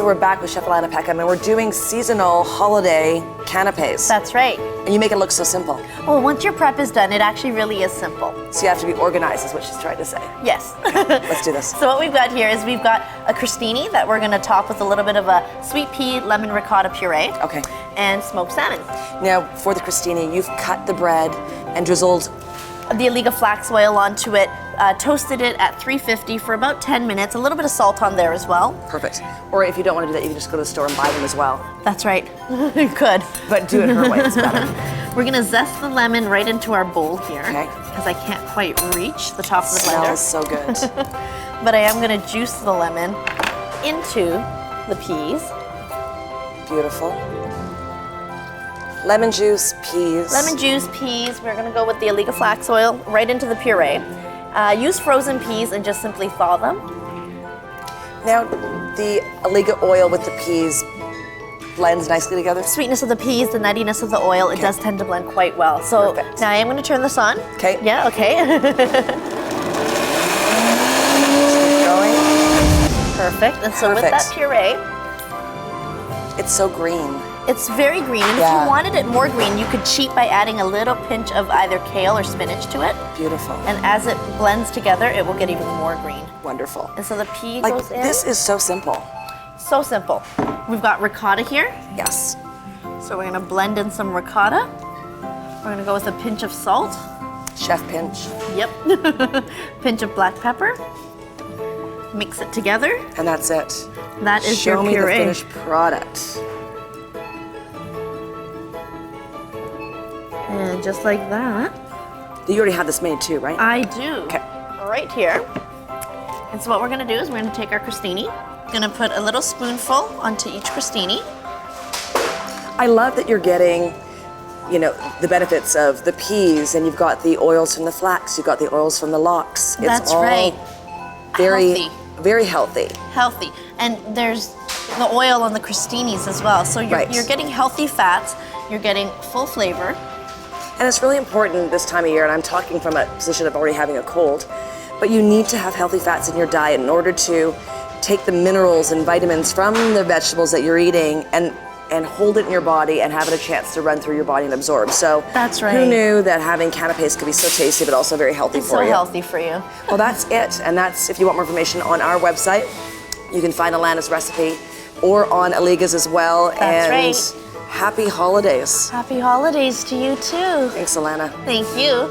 we're back with Chef Alligga Peckham, and we're doing seasonal holiday canapes. That's right. And you make it look so simple. Well, once your prep is done, it actually really is simple. So you have to be organized, is what she's trying to say. Yes. Let's do this. So what we've got here is we've got a crostini that we're going to top with a little bit of a sweet pea lemon ricotta puree. Okay. And smoked salmon. Now, for the crostini, you've cut the bread and drizzled the Alligga flax oil onto it, toasted it at 350 for about 10 minutes, a little bit of salt on there as well. Perfect. Or if you don't want to do that, you can just go to the store and buy them as well. That's right. You could. But do it her way, it's better. We're gonna zest the lemon right into our bowl here. Okay. Because I can't quite reach the top of the blender. Smells so good. But I am gonna juice the lemon into the peas. Beautiful. Lemon juice, peas. Lemon juice, peas. We're gonna go with the Alligga flax oil right into the puree. Use frozen peas and just simply thaw them. Now, the Alligga oil with the peas blends nicely together? Sweetness of the peas, the nuttiness of the oil, it does tend to blend quite well. So perfect. Now I am gonna turn this on. Okay. Yeah, okay. Keep going. Perfect. And so with that puree, it's so green. it's very green. And if you wanted it more green, you could cheat by adding a little pinch of either kale or spinach to it. Beautiful. And as it blends together, it will get even more green. Wonderful. And so the pea Like, goes in. this is so simple. So simple. We've got ricotta here. Yes. So we're gonna blend in some ricotta. We're gonna go with a pinch of salt. Chef pinch. Yep. Pinch of black pepper. Mix it together. And that's it. That is Show your me puree. the finished product. And just like that. You already have this made too, right? I do. Okay. Right here. And so what we're gonna do is we're gonna take our crostini. Gonna put a little spoonful onto each crostini. I love that you're getting, you know, the benefits of the peas, and you've got the oils from the flax, you've got the oils from the lox. It's That's all right. very, Healthy. very healthy. Healthy. And there's the oil on the crostinis as well. So you're getting healthy fats, you're getting full flavor. And it's really important this time of year, and I'm talking from a position of already having a cold, but you need to have healthy fats in your diet in order to take the minerals and vitamins from the vegetables that you're eating and hold it in your body and have it a chance to run through your body and absorb. So that's right. Who knew that having canapes could be so tasty but also very healthy for you? So healthy for you. Well, that's it. And that's, if you want more information, on our website. You can find Alana's recipe or on Alligga's as well. That's right. Happy holidays. Happy holidays to you too. Thanks, Alana. Thank you.